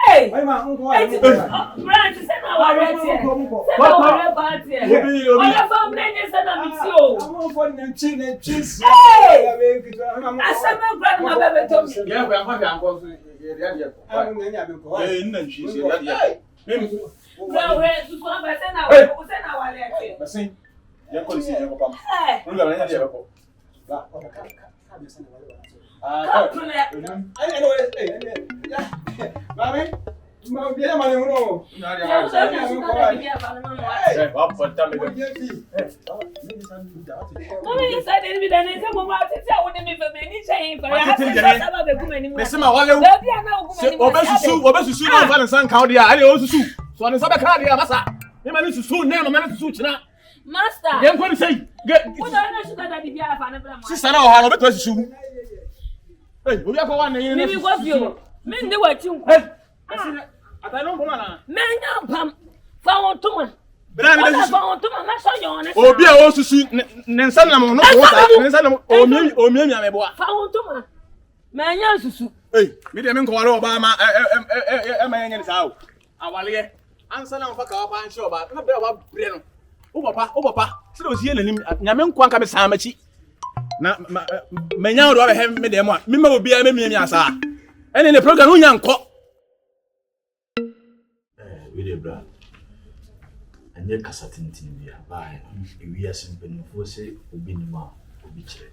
Hey, my uncle, Branch, send our party. Cheese. Hey, I said my grandmother told me. Yeah, we are my uncle. Master, I'm going to say, get what I know that the Biafra. Sister, no, I don't know. Hey, we are going to maybe what you mean. They were two. I don't know. Man, found to one. But I found to my son. Oh, be also see Nansan. Oh, me, I'm a found to my man. Hey, me, I'm Obama. I'm in house. I want to answer now for car and show about Breno. Oh, papa, so was here and Yaman Quanka Samachi. Now, may now do I have made them one. Mima will be a mimiasa. And in the program, young cock. Really, brother. And your cassatin we are buying. We are simply for say, Ubinima, Ubiche.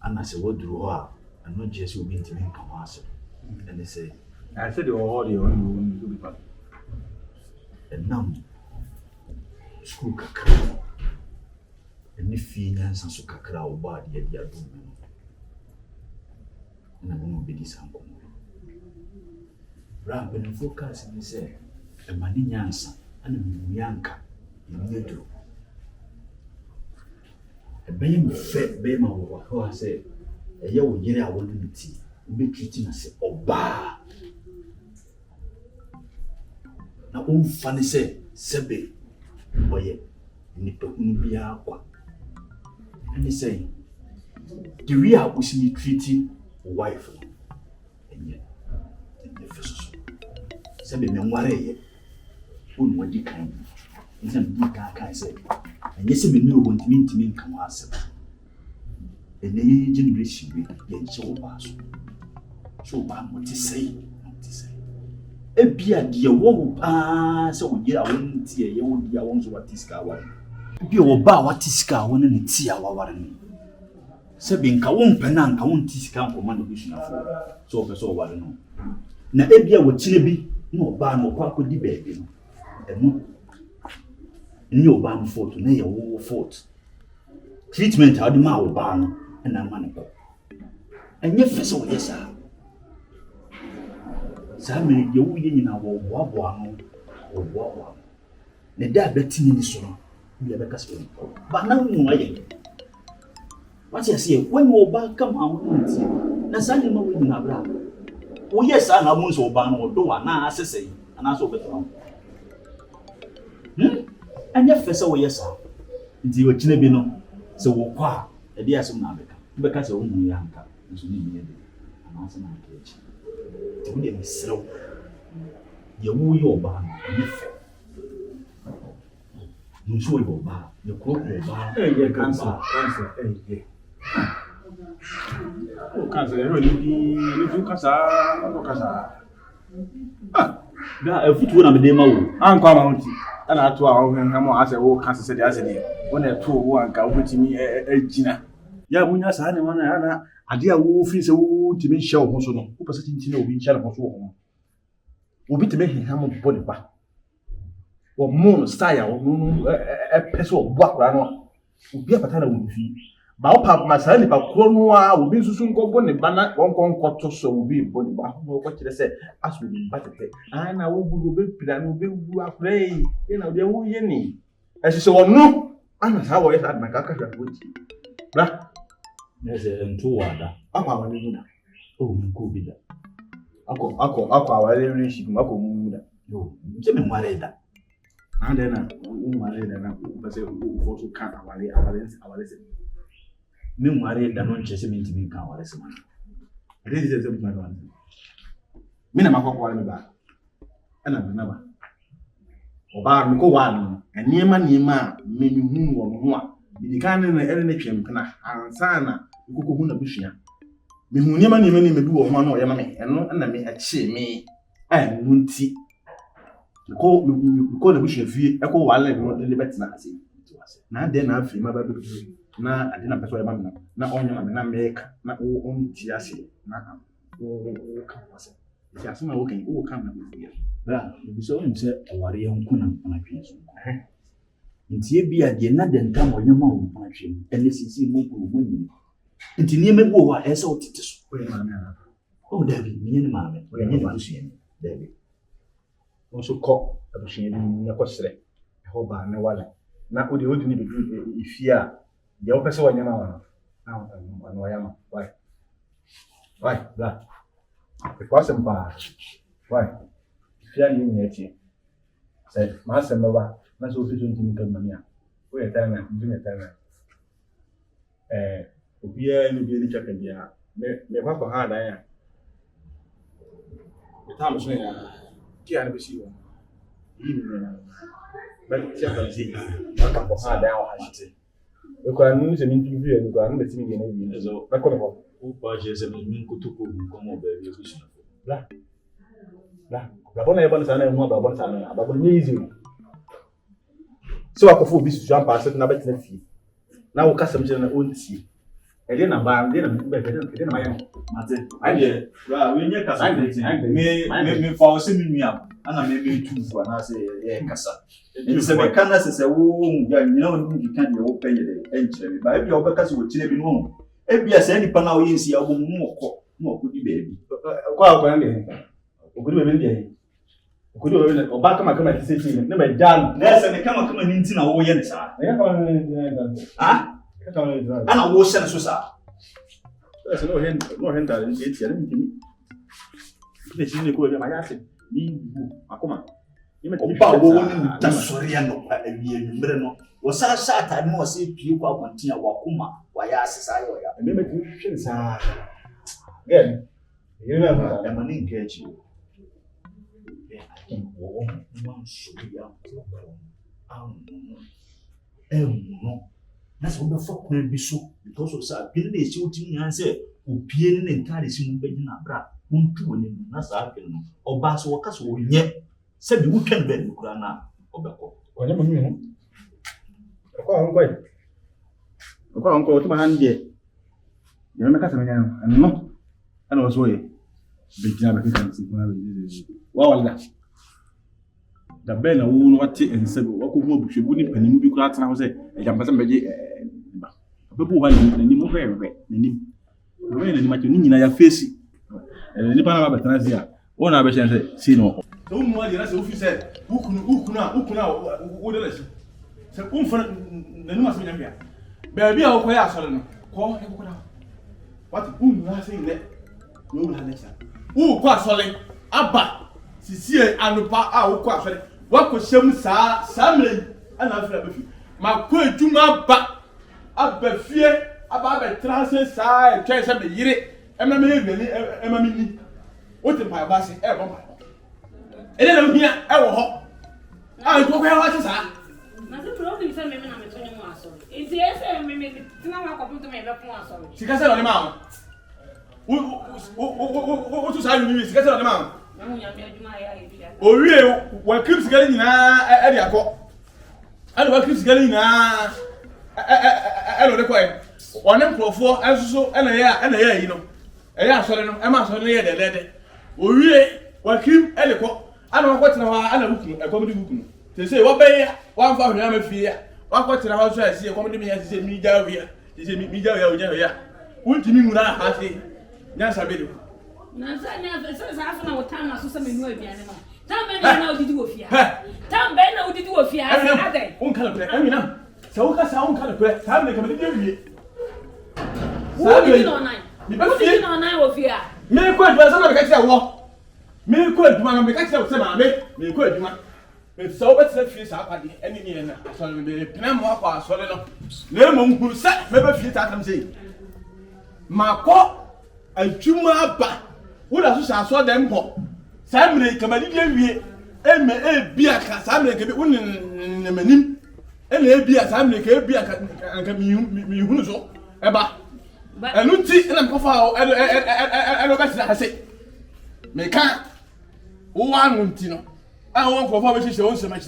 And I said, what do I? And not just will be to me come answer. And they say, I said, you're all the only one to be. And now, school kakra. And if you answer so kakra or bad, yet you are doing. And I won't be this uncle. Brad, when you focus and you say, a man answer and a yanka in the door. A baby fed baby, who I say, a year will get our one tea, be treating us or bar. Now, funny say, Sebe, boy, Nippon be aqua. And he say, the real was me treating wife. And yet, the first Sebe, me worry, who would you kind? Isn't big I say, and yes, we knew what mean to me come ourselves. And the generation will get so bad. So bad, what to say, not to say. A beer, dear, won't pass, so yeah, I won't tear you, dear, won't what this car one. Be oba what is car one and tea our warning. Sabin Kawon Penang, Kawon Tiscam for Mandibution of so so what I know. Now, a beer would chilly no ban or quack with the baby. And no. No ban fort, nay, a war fort. Treatment had the mouth ban and a money. And yet, so yes, sir. Sammy, you in our wabwang or wabwang. The dad betting in the song, we have a custom. But now you know what you say when you back come out, Nasan, no winning a black. Oh, yes, I know most of ban or do an assay, and I saw better. And yet, first, oh, yes, sir. Into your chinabino, so what? A dear son of America, because only young cat is needed. And answer my cage. To be slow. You woo your ban, and if you show your bar, you croak your bar, and cancer, eh, oh, cancer, you casa. Ah, a foot one of the demo, Uncle. And I told him, as a old cancer said, as a when I told one go with me a Gina. Ya, when I said, Anna, a dear wolf is a wound to me show, who possessing to know being shadow of home. Will be to make him of body back. Or moon style, or a peso of black run will be a pattern with you. But my son, if I call will be soon go bonnet, but not one concord so will be body back. What did I say? As we be better. And I will be plan will be play. You know, they will ye. As you saw, no, and how I had my caca with you. Blah, there's a two water. Up our living. Oh, could be that. Uncle, our relationship, Uncle Moon. No, Jimmy, what is that? And then marry then but say also can't our Me marry da no nche me ntimi kan wale se man. It is a bit my one. Me na makwa me ba. Ana me na ba. Oba me ko wan eniema niema me hu wo ho a. Bi kan na ere na twem kana ansa na kokko hu na buhua. Me hu niema niema ni me bi wo ho na o yema me. Eno na me achi me. Ai nunti. Ko na buhua fie e ko wale no de betina ase. Na de na afri ma ba bi na ade na peso yema me na onyo ma me na make na o nti ase na o ka wase. Ti ase na wo kan na bi fie. Bra, bi so nse aware yanku na twe so. Nti e bia de na de ntam onyoma wo na twe. Ene sisi mo ko mo nyi. Nti ni me bo wa ese otete so. O ma me na. O David, me ni ma me. O ni ba so yen. David. O so ko abushien ni na ko sere. E ho ba ne wala. Na odi ni be ifie a de o pese wanyama wa. Na no yama. Why, bra. E kwa sempa. Why? Fia ni ni etie. Say, ma sem ba na so fi so ntimi kan mamia. O ye time na, ndi me time. Obiya ni bi ni chaka bia. Me ba ko ha dan ya. E ta mo so ya. Ki ana be si wo. Yi ni na. Ba ti aka si. Ba ka ko ha dan wa ha ti. E ko anu se mi ntimi fi e ko anu be ti mi na bi. Ezo, ba ko no. O pa je se mi kutuko nkomo ba bi ku sina. La bona yebona sana emu aba bona sana aba bona easy so akofo bi su jump asset na betina fie na wo kasam je na onti e de na ba de na be de na mayen mate aye bra we nye kasa me fa o se mi nua ana me tu fu ana se ye kasa e se me kana se wo ya nyina won di kan de wo penye de enchire me ba e bia wo be kasa wo chine bi no e bia se nipa na wo yensi ya wo mu ko di baby kwa kwa ndi okudi be ndi okudi be oba kama ti se ne be jan na se ne kama ni nti na wo ye ne sa ne kama ni kama ni ana wo se ne so sa se no hen da ni ti ya ni ntimi ne si ne ko be ma ya se ni bu akoma oba wo ni da sori ya no pa ebi enumere no wo sa ta no se pie kwa kwantia wakoma wa ya asesa yo ya me ti hwe sa again you know am an engage you wo man so ya no na so be for kwan bi so because of sa bi na esi uti nyan se opie ne ntare si mu begi na bra untu woni na sa afi no oba so waka so onye se bi wutwan be ni kura na obekọ onye mo mi ho kwa onko otu ma hande ye me kasa me nyan no ana waso ye betia be kan si kuna be wa wala da be na wo no wate ense go wako hu abuhwebu ni panimu bi kura atena ho se e jampasa mbeje ba bebu ha ni mo hwe ni ni ma ni nyina ya face ni pa na ba betena sia wo na be hye se no so mu adi na se ofi se ukuna wo de la si se umfa na numa so nyambia ba bia wo koya asore no ko e ko da what na se ne no na nexa wo ko asole aba sisie anupa a wo ko asole wa ko hyem saa mle ana afra ba fi ma ko adwuma ba abafie aba ba transe saa e twa se be yire ema me yeli ema me ni wo te pa ba se e bo pa ele na hia e wo ho a ko ko ya wa se saa na se problem se me na me tonyo mo asole enti e se me tina wa ko puto me be fun asole sika se lo ni ma o tu sa ni sika se lo ni ma na mu nya me adwuma ya e bia o wie wa clips gale nyina e de akọ ana wa clips gale nyina lo de kwai one mprofo enso na ya yi no e ya asole no e ma asole no ye de o wie wa clip e de kọ ana wa kwetena ha ana buku e komedi buku no te say wa be wa mfa hwe amafie ya wa kwetena ha so asi e komedi me ya se mi jawe ya se mi jawe ya o jawe ya untimi mu na ha se nya sabede na nya se afa na wotama so se menu abiane no tambe na odidi wo fia tambe na odidi wo fia ade on kala kure amina se wo ka sa on kala kure tambe ka me de wie sabe no nai mi ba fie no nai wo fia me ko aduma so na be ka ti awo me ko aduma no me ka ti awo se ma me ko aduma It's so better face up at the enemy and I saw the Premanii so no. Lemon who sat never fit at them say. Marco a juma ba. What as I saw them go. Sammy come and give me beer Sammy can be winning the menim. And a beer Sammy can be and can be who so. Eba. And no tea and I'm profile and I say. Make one Tino. I won't perform it so much.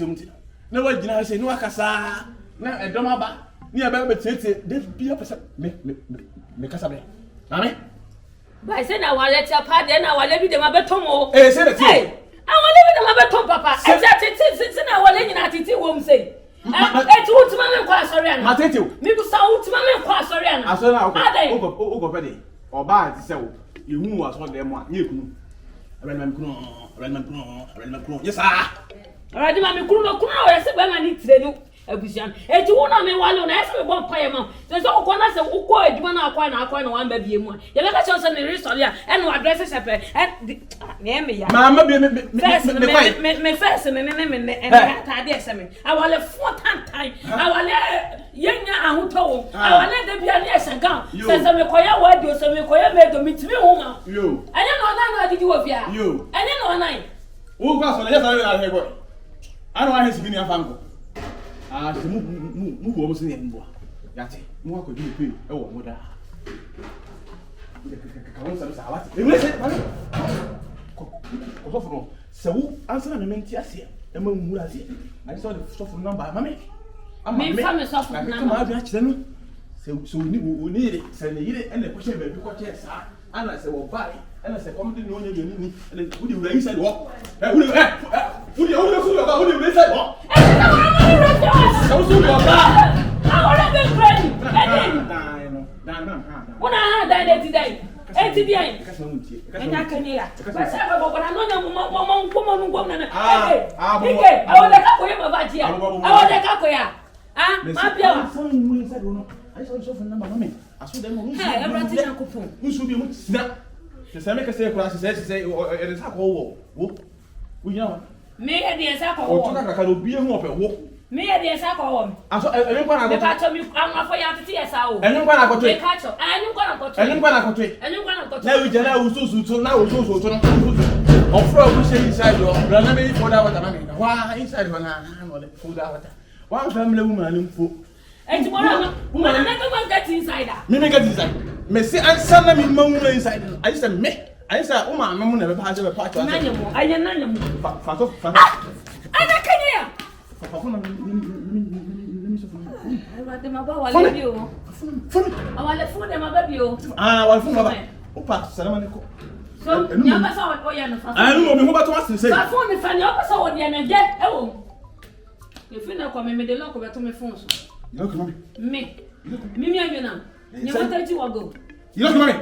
No, I didn't say no Akasa. Now a domaba near Babette, this be a person. Make us a Mammy. But I said, I will let your part, then I will let you the Mabetomo. Eh, say the tea. I will leave the Mabeton, Papa. Exactly, since I will let you not eat, won't say. I told to Mamma Quasorian. Matthew, maybe sound to Mamma Quasorian. I saw now, over Betty, or bad to sell. You was what them want. You yes, sir. Already, Mammy Kuno, I said, when I need to Abusian. And you won't me while on ask me one payment. There's all corners of Uko, you want to one baby more. You never show some restoria and what dresses up and name me. Mamma, me first and I dare some. I will have 4 times. I will let young who told. I will let them be a yes and gone. Says I'm a choir word, you some choir made to meet me home. You. I don't know that I did you of you. I didn't know 9. Who was on the other? I don't want his guinea fango. Ah, move almost in the end. Yati, more could you pay? Oh, mother. So, answer me, Mentiasia, and Mumurazi. I saw the soft number, Mammy. I'm a soft number. So, we need it, send it, and the question baby, what yes, and I said, well, bye. And I said, come to know you need, and would you raise and walk? Would you raise and walk? When I had that today, and today, and I can hear. But I know woman. I will let up with him about here. I will let up with her. Ah, my I saw so for number mommy. I saw them. Who should be snap? The Samaka say, class says, say, it is a whole walk. We know. May I be a sack or I can be a walk. May I be a sack or I saw everyone. I got me. I'm for you to see us out. And I'm going to go to catch up. And I'm going to go to and I'm going to go and I'm going to go to now. We can so now so of floor we say inside your brother for that what I mean. Why inside when I'm food out. One family woman for. And tomorrow, woman, I never get inside. Me make it inside. Me say answer me mum inside. I said me. I said, "Oh my, mum never pass a part." I am. I can hear. I want them about what you. I want to food them about you. Ah, what food about? Opa, Salamaniko. So, never saw what you know. I don't know what to ask to say. I found the funny opposite what you and get. Oh, if you know, come me the lock over to my phone. You look at me. Me, Enyonam. You want to go? You look at me.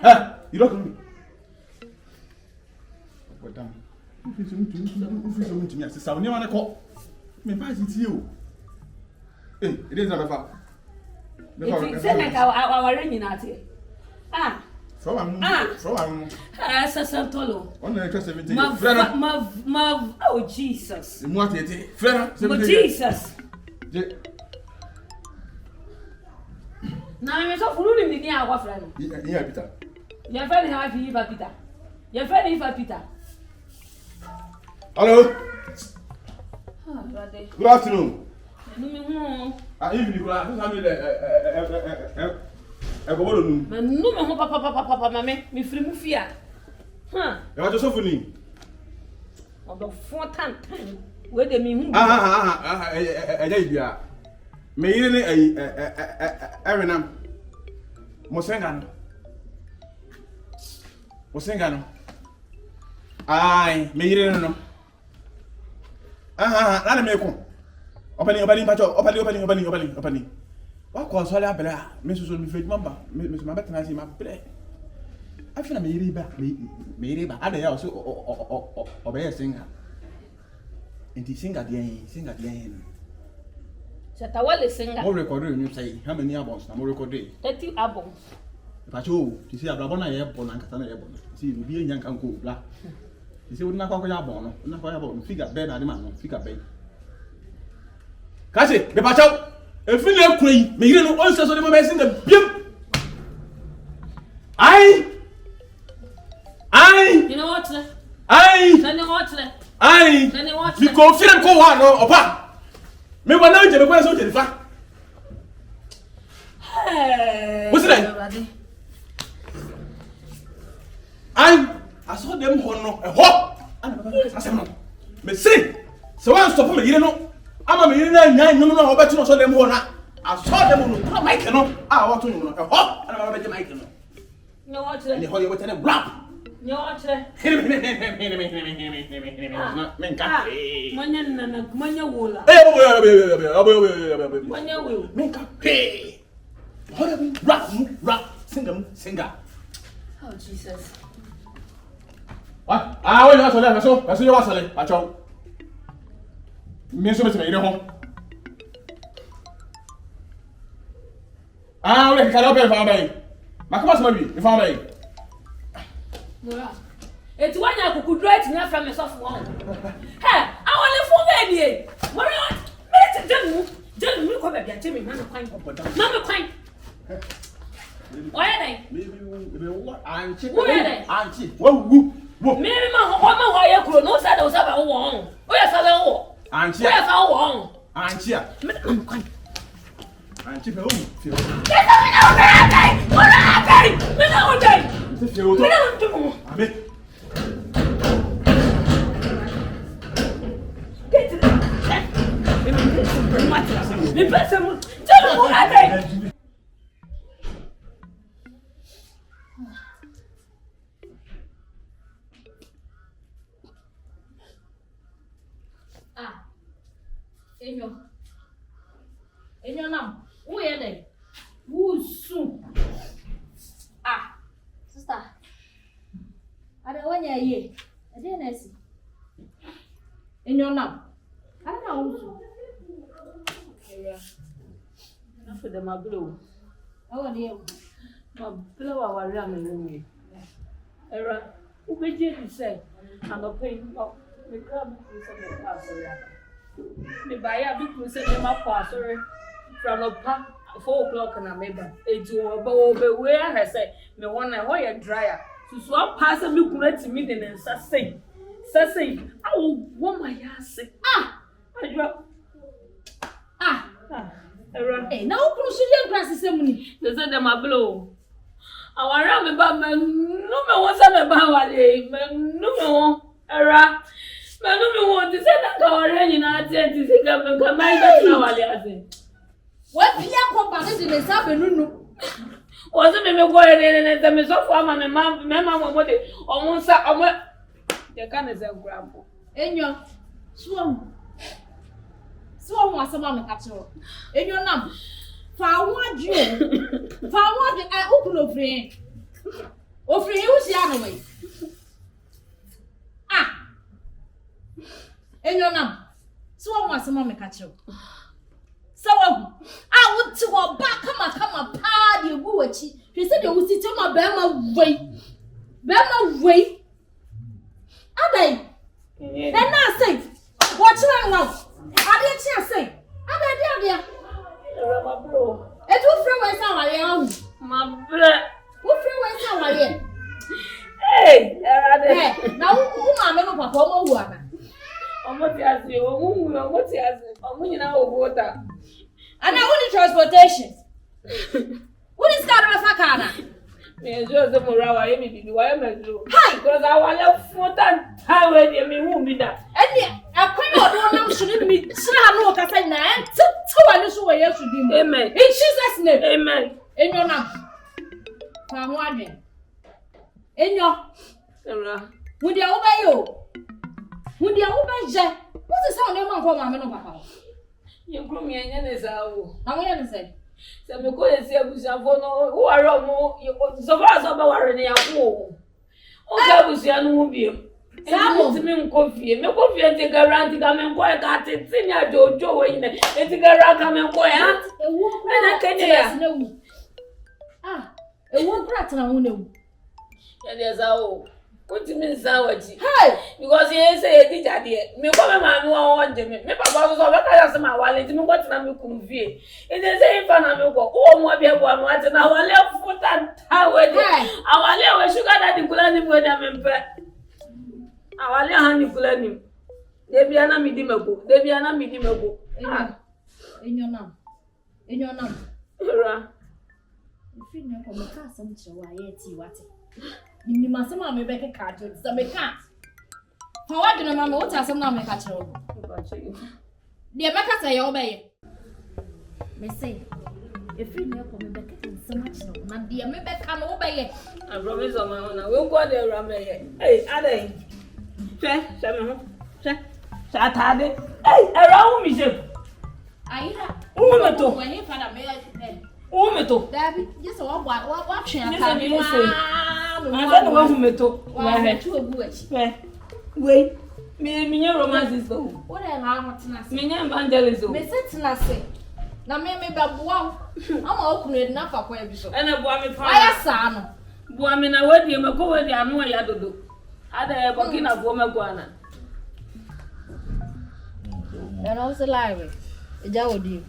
Huh? You look at me. What damn? Who feels to me? I said, "I never call." Me pass it to you. Hey, it is not a fact. It's like our ringing out here. Ah. From Santolo. On the 17. Oh, Jesus. Jesus. Now, I'm so full of me. Our friend. Yeah, Peter. Your friend, how you Peter? Your friend, Peter. Hello. Good afternoon. No, Papa, Mammy, me free Mufia. Huh? You are just so funny. About 4 times. Where they mean? May you Enyonam Mosengano. Aye, may you know. Let me come. Opening. What calls all Abela? Mrs. Mifred Mamba, Miss Mabatanasi, my play. I feel maybe I also obey a singer. And he sing at the end. Satawale singer. More recording, you say, how many albums? I'm recording 30 albums. If I show, you see a Brabona airborne and Catana airborne. See, you be a young uncle, black. You see, we not going to have one. We not going to have one. Figure Ben and the man. Figure Ben. Kasi, be patch out. If you don't cry, me you know all sorts of them messing the beam. You know what? You confirm ko wa no opa. Me wa na je me kwa so je fa. What's that? I saw them hono e ho. Asem no. Me say, so one stop me you know. Ama me you na nyan no no obetu no so them ho na. I saw them no. Put mic no. Ah what you no. E ho. Ana ma be mic no. No what? And the holy what them rap. No what? Men ka. Manya wola. Manya will. Men ka. Rap, singer. Oh Jesus. What? Ah, wait, that's all. That's your wassail. I chow. Me so me home. Ah, we can open for me. Makumas maybe, if I may. Mura. It's one I could write in from a soft one. Hey, I want to phone baby. Mura, Tell me, come back, tell me, Mama Quine. Mama Quine. Why are they? Maybe what? Auntie. Where are they? Auntie. Whoa. Maybe my home, why you could not say those about one. Where's our own? Auntie. Where's our own? Auntie. Mama Quine. Auntie, Get Enyonam, who are they? Who soon? Sister. I don't want you. I didn't see. Enyonam. I don't know who. Enough of them are blue. Oh, dear. My blow our ramming. Era, who be you say? I'm not paying up. We come to some pastor. Me buy a big person in my pastor. From the park 4 o'clock and I remember it's over where I say me one and why a dryer. So swap pass me great to me then say. I will want my ass say. I drop. Hey, now who should you class the ceremony? They said them a blow. I want to remember no me wants a about no era. Man, no me want to say that our rain in our tent is a government come my What Pia company in the Sabinu? Wasn't me going in and the miss of my mamma, what it almost the can is a grandpa. Enyo, Swam was a mamma catcher. Enyonam, found you. Found I open of rain. Offering you the other way. Enyonam, Swam was a mamma catcher. So I want to go back. Come on, party. Go she said you will sit on my Bama way. Are they? Then I say, what's wrong now? I didn't say. I didn't It will free my son. I am. My blood. Who free my son? I am. Hey, now who am I? Papa, what's water. And I want transportation. What is that of a car? Me just the Murawa, why am I do? Hi, because I want to put that time when you won't be that. And I cannot know shouldn't be no Casana and two way you should be. Amen. In Jesus' name. Amen. In your name. Come on. In your would you obey you? Would you obey Jack? What's the sound of my papa? You grew me and is our. I'm going to say. So me go and see Abusiafo who are more so far as about already at home. O Abusiano will be. Some to me coffee. Me coffee and take a rant to come and go and got it. Senior Joe in it. And take a rant come and go and I can hear. A woman brat and I won't know. And there's our What do you mean, Sawaji? Hey! Because you say a teacher, dear. Me come and want them. Me papa was over my wallet. Me what na me convey. It is a fan of me go. Oh, my dear, one what and our left foot and how it. Our left sugar that the gulanim with them in bed. Our left honey gulanim. Debiana midimabo. Debiana midimabo. Enyonam. Enyonam. Hurrah. If you know from the castle, I ate what. You must have me back a card, so me can't. For what do you know, what has some name catch over? The America say, obey. May say, if you know from the back so much, not the America can obey. I promise on my own. I will go there, Ramay. Hey, Ade. Saturday. Hey, around me, sir. I hear. Oh, when you find a man. Oh, meto. Dabi, just what change? I don't want to meto. Why to a bush? Wait. Me romance is go. What am I? Me evangelism. Me sit na say. Na me babuwa. I'm open na fa kwa ebiso. And a boy me fa. Aya sa no. Boy me na wedi me ko wedi anu ya dodo. Ada e bokina bo me gwana. And also live. Eja odi.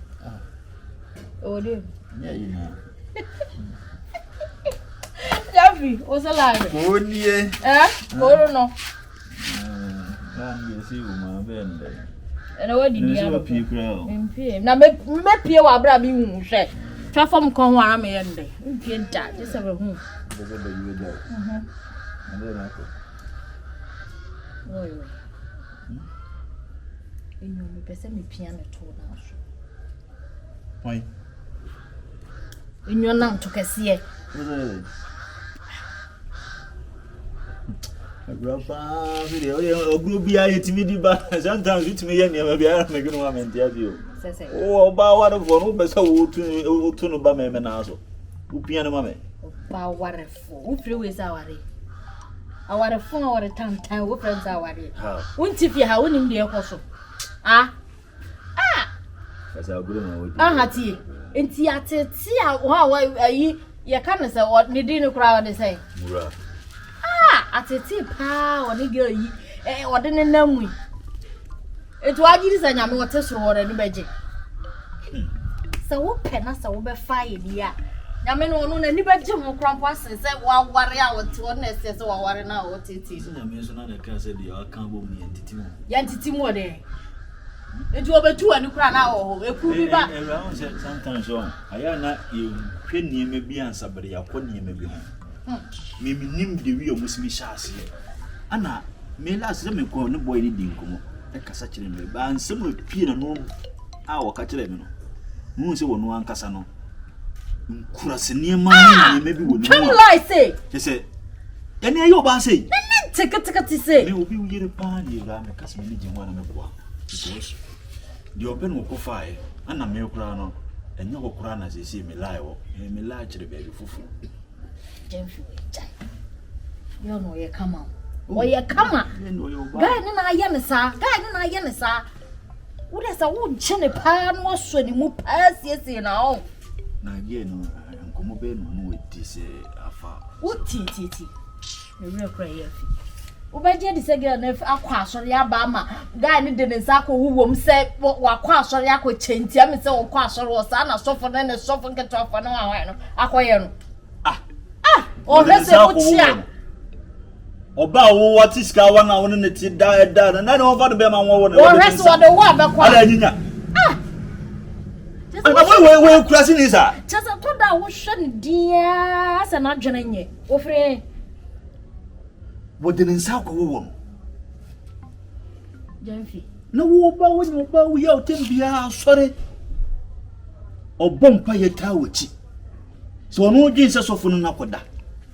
Odi. Yeah, you know. Gyemfi, what's a lie? Oh, dear. Oh, no. You see, my bend. And what did you have people? Now, make Pia Abraham say, Trafom come where I'm in there. You can't just have a home. And then I could. Oh, you know, me person me piano told us. Why? Enyonam to kese. Grandpa, video group be I to me, but sometimes it's me and never be a making one interview. Oh, about what of one who so to no bame menazo. Who piano mammy? About what a fool, who is our day. Our phone or a time, who friends our day. Won't if you have winning the apostle. Ah, that's how good I had Enti ate tia wa yi ye kan se o ne din kura o de say ate ti pa o ne girl yi o de ne namu etu agiri sa nyame o te so o de ne beje se wo pe na se wo be fa ye dia nyame no no na ni beje ho krampo asen se wa ware a o te o na se se wa ware na o titi nyame so na de ka se dia aka bo mu entiti mu ya entiti mu o de etu obetu ani kura na o eku bi ba around sometimes on aya na you hwe nieme bi ansabere yakọ nieme bi ho me nim de wi o musimi shaase ana me last me ko no boy ni dinkomo e kasa kire me ba ansem pie na no a wo ka kire me no mu se wonu ankasa no nkura se niema nieme bi wonu come like say se ene ayo ba say tek say me obi wire pa ni ra me kasa me jinwa na me boa the open wo kofae ana me kura no enye wo kura na sesi me lie wo me lie kire baby fufu Gyemfi chai yo no ye kama o ye kama guy ni na aye ne sa wo de sa wo nche ne pa no so ni mu pa siesie na o na ye no nkomo be no we ti se afa wo ti me re kura ye fi Ubeje di sege na akwa asori aba ma guy ni de nsa akọ wuwom se wakwa asori akọ chentia me se wakwa asori wo sa na sofo na ne sofo nketo afa na wa no akoye no o hese utia oba wo wati ska wa na won ne ti da na na over the be ma wo o hese wo de wo be kwa ala nyinya we kurasi ni sa chasa to da wo hwe ne dia sa na dwene nye wo fre wo de nsa akọ wo Gyemfi na wo ba wo ya otembia sori obompa ye tawochi so no dwin se sofo no nakoda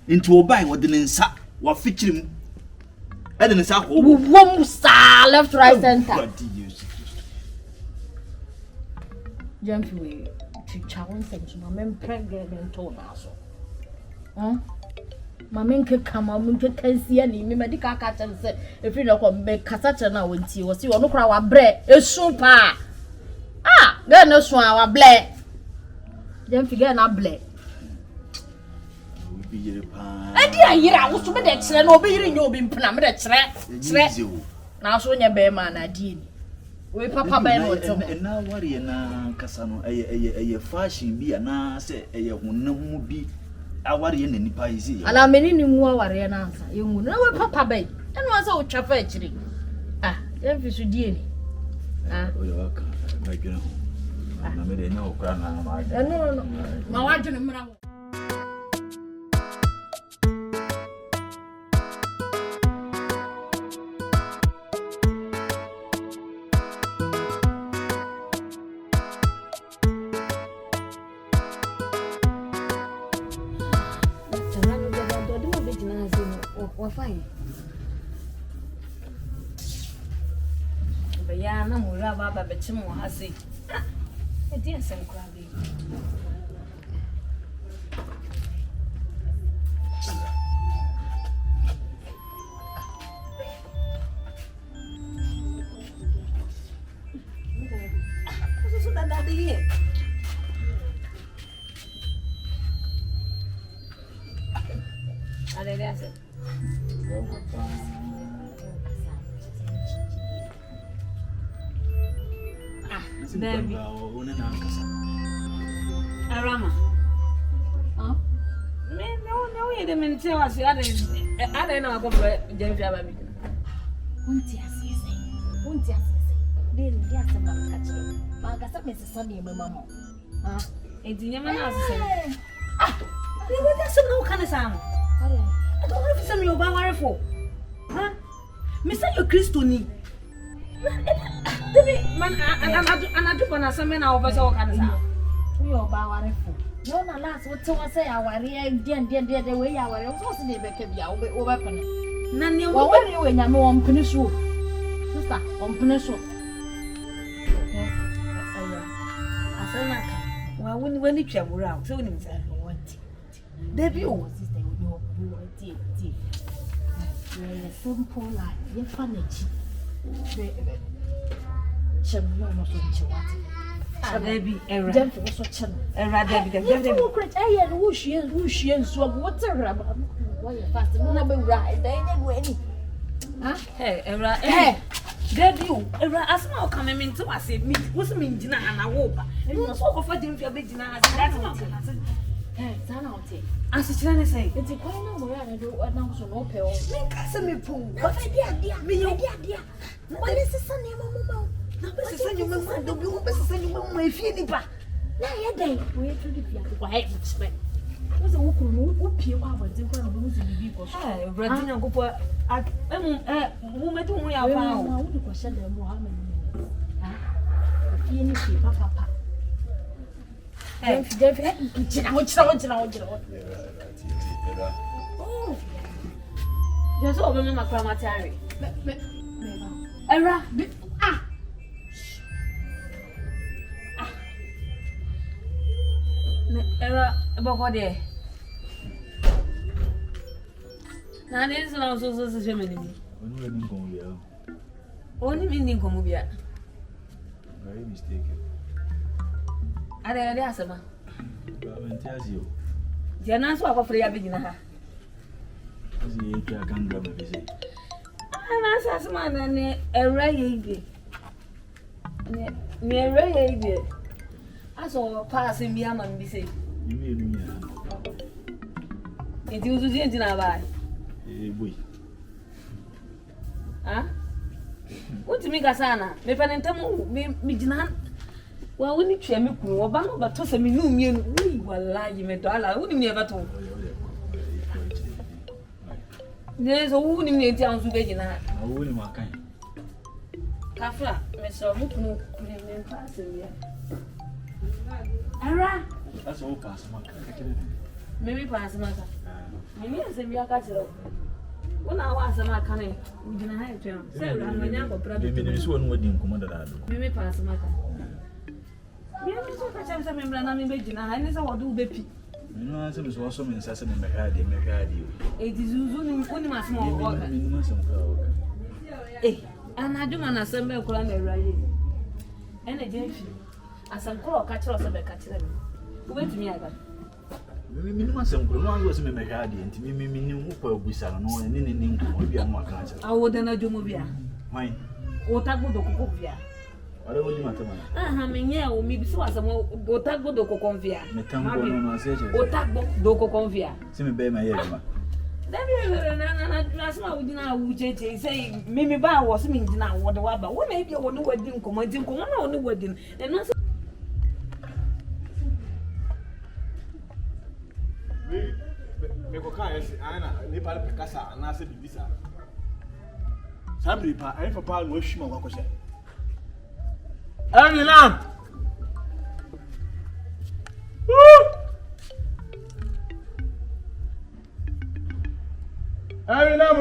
nti obai wo de nsa wa fikirim e de nsa akọ wo wom sa left right center Gyemfi we chichawon senso ma men pregnant to na so Mamenke kama munke kansia ni me medical catcher say efi no ko me kasa che na wonti wo si ono kra wa bre esu pa ga na su a wa ble Gyemfi ga na ble we bi yere pa dia yira wo so me de kire na obeyire nya obi mpena me de kire na so nya be ma na die ni we papa be no to na wari na kasa no eye fashion bi na se eye honam bi awari na nipa yi ala meni ni mu awari na ansa ye hu na we papa be eno asa o twa fa kire Gyemfi so die ni oyo aka ma dwena ho na me de nya okra na ma no ma wa dwene mra ho na mura baba bechimu hasi edi asem krabi so dada di ale ase Baby. Awurama. No, you didn't tell us. I don't know about Gyemfi Ababi. Unti asese. Then dia sama kacau. Baga sa mesi sani mama. Enti nyama na asese. Ni wada so no kana sam. I don't know if some you ba ware for. Me say you Christoni. Man, and do na some na over so can say. We are ba fo. No na last what to say our the way our so se dey be ka bia over pen. Na ne wo we we nya me won pene so. Sister, on pene so. Asana ka. Wa woni twabura, so woni say want. Baby o sister we want it. We simple life. Ye fanachi. No so chiwati. Baby, era. Gyemfi so chen. Era David. You create aye no wuhie so what raba. Why you fast? No na be wura. Dey dey go any. Hey, era. Hey. Baby, era asma o come me nto ase me. Wo se me ngina na wo ba. No so ko fa Gyemfi abegina ase. That's not. Sana ote. Asichira ne say. Enti kwai na mo ya na do na so no pe o. Me ka se me pu. What dia. Me dia. Why is this son name mama? Na be se sanyo me ma do bi wo be se sanyo me ma efie ni ba. Na ye den. We to the fia ko ha expect. Wo se wo kuru wo pie kwa abonte kwa no wo se bibi ko so. Bradi na gopo wo me to hu ya fa o. Wo di ko she dem mo ha me ni. Fie ni fie papa. Gyemfi, chira. Oh. Just open my Climactic. Era. Era, about there. Now, this is also so Germany. Only meaning come here. Very mistaken. Ada asema. Bawentazio. Jana so akofre ya begina ha. Ozi yeki akanga mabese. Ana asema na ne era yeye. Ne era yeye. Aso pass mi ama mbise. Yimi enunya. Enti uzuzi enti na ba. Boy. Untimi kasana. Me penentemu me gina. Wa woni twa me kunu oba no ba to se me nu mienu wi wallahi me to ala woni me ba to ne so woni me ti anzu be gina Woni makan. Kafra me so mu kunu me pass ya ara That's all pass makan. me pass maka me ase mi aka chiro wona wa ase maka ne gina ha etwa se ura no nya ko pra Me so wonu wadi nkomo dada do. me pass maka me so ka cham se me mbra na me be gina ha ni se wodu be pi No answer me so me nsase me mekade. Edizuzu ni woni masmo o ga Me no asem ka anaduma na sembe kula na eraye ene Gyemfi asam kula ka chiro se be ka chire me ubetumi aga Me no asem kro no anzo se me mehwa ade enti me ni mu pa obusa no ne nko bia no aka acha awo de na jomo bia mai o tagbo do kokko bia wale wodi matama aha menye o mi bi so asem o tagbo do kokko bia metambo no ase che o tagbo do kokko bia se me be ma ye ma na asma wodi na wu cheche say me ba wo se me ngina wo de wa ba wo na bia wo no wadi nkomo na wo no wadi no me ko kan yes ana ni pa pe kasa na se bibisa sabri pa ai papa no hwima kwa kwose Enyonam Enyonam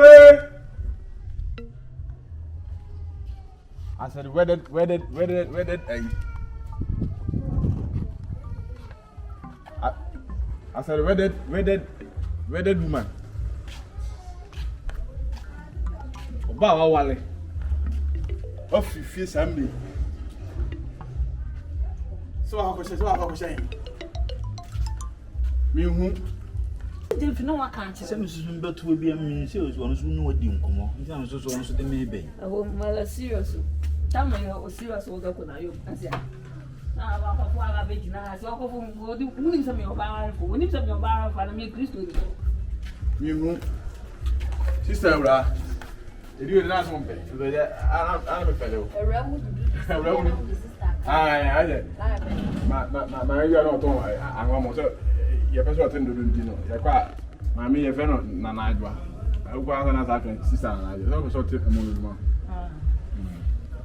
I said where did I said where did woman Oba wa wale Ofifi sambi So akoshe mi hu Gyemfi no wa kan se me susu mbeto bia me se o no so no wadi nkomo nti am so no so de me be oh mala serious tama yo serious o ga ko na yo asia na ba ko aga be jina so ko fu ngodi uni se me oba fo uni se me oba fa na me Kristo ni mi hu sister bra edi o na so mpe so de ana me pele o Awurama ai ma yo na to anwa mo so ye peso atendo ndi no ye kwa ma me ye fe no na na adwa agwa na sa fe sister na adwa so te mo mo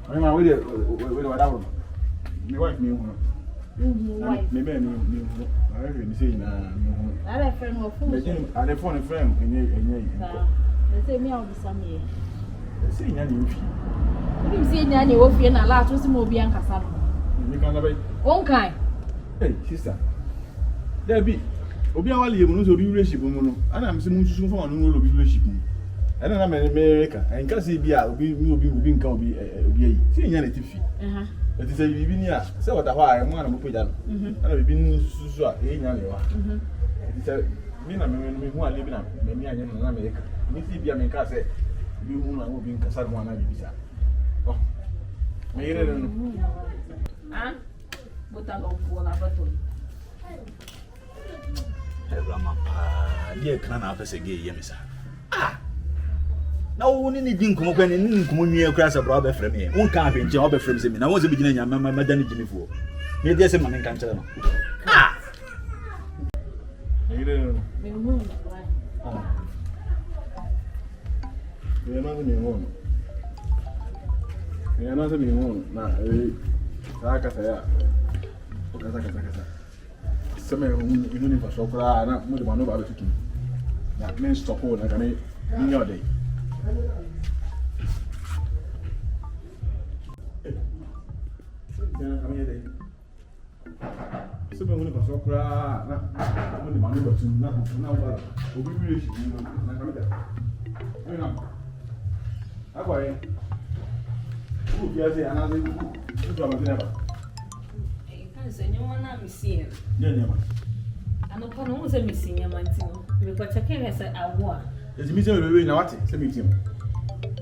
ai ma we wa dawo mi wife mi hu wife me mi hu I really say na mi hu ala friend mo fu ale phone friend enye they say me on some here say nya ni fi you say nya ni wo fie na la to si mo bi ankasa no mi kan na bai on kai hey sister Debbie obi awale ye mu no so relationship mu no ana am se mu susu fa no no relationship mu ana na me ka en ka se bi a obi nka obi ayi se nya na tifi eti se bibi ni a se wata ho a mu ana mo peja no ana bibi ni susu a e nya le wa eti se mi na me hu ale bi na me ni anya na me ka ni si bi a me ka se bi hu na obi nka sa mo ana bibi sa oh me ire no ah bota lo fu na bato Awurama pa die kana na afese ge ye misa na wo ni di nkomo kwa ni nkomo nwie kura se bra ba frem ye won kan hwenje wo ba frem se mi na wo se bigina nya ma dani gimi fuo me die se ma nkan kire no ire no me hu ye na mi hu ye na se mi hu na saka sa ya kasa Some even if I saw na mo de manu ba be tutu na men stop na ka me ni your day na ka me day some when if I saw na mo de manu ba tutu na ba obi bi shi na ka me da ai na agwa e ku bia se ana ze ku ba ma ba Senhor na misia. Ne ma. Ano pa no se misia mantino. Me ko cheke esa awo. Ezi mi se we na wate se mi tim.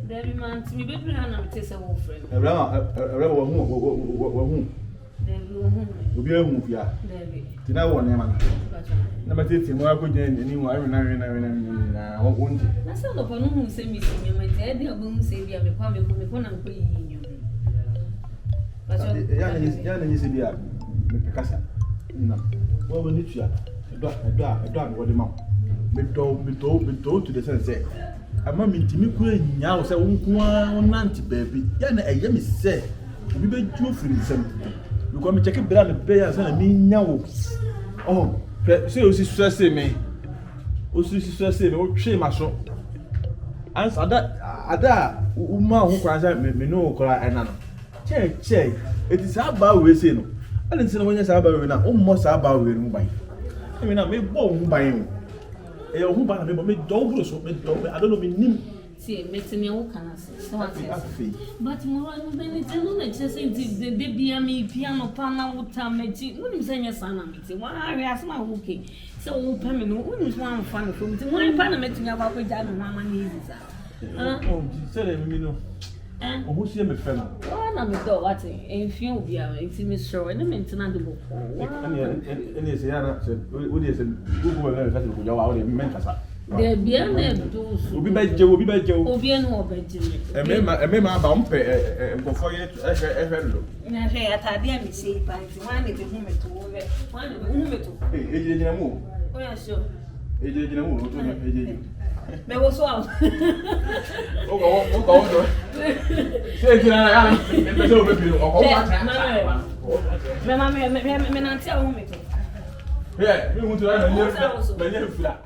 Debi man mi bebre na mte se wo friend. Awurama wa hu. Debi wo hu. Obi ehu fia. Debi. Tina wo ne ma. Na matete mo akoje ni wo ayi na wo wonje. Na se no pa no hu se misia mante e de obo hu se bia me kwa me ko na ko yi nyo. Ya na nyese bia me kasa. Na. Wo woni tua. Edo wo de ma. Me to to the sense say ama mintimi kura nya wo se wo nko nanti baby. Ya na eye me say obi be juo firi nsem. Because me check bra me pay ya say na me nya wo. Oh, say o si stress me. O si stress me o twe ma so. Ans ada uma ho kwa say me no kora ena no. Che it is about we say no. And it's no when say about we na o mo say about we mu ban. I mean na me bo mu ban o. E o mu ban na me do bro so me do I don't know me nim See, meeting me who can say. So I say. But more than it, I know that just the baby me piano pana would tell me. When you say your son, I'm meeting. Why I ask my okay. So open me. When you want fun from the one pan meeting about with that mamma needs. Oh, said me no. Who see me friend? One of the dog, what if you be a intimate show and a maintenance book. And yes, yeah, what is it? Google and festival, you are mental. There be a name to be by Joe, be by Joe, be an obey. A member bump before you ever look. And I say, I dare me say, by one is a woman to over one woman to. Oh, yeah, sure. There was one. Oh, say, Mamma, I tell women. yeah, we want to have a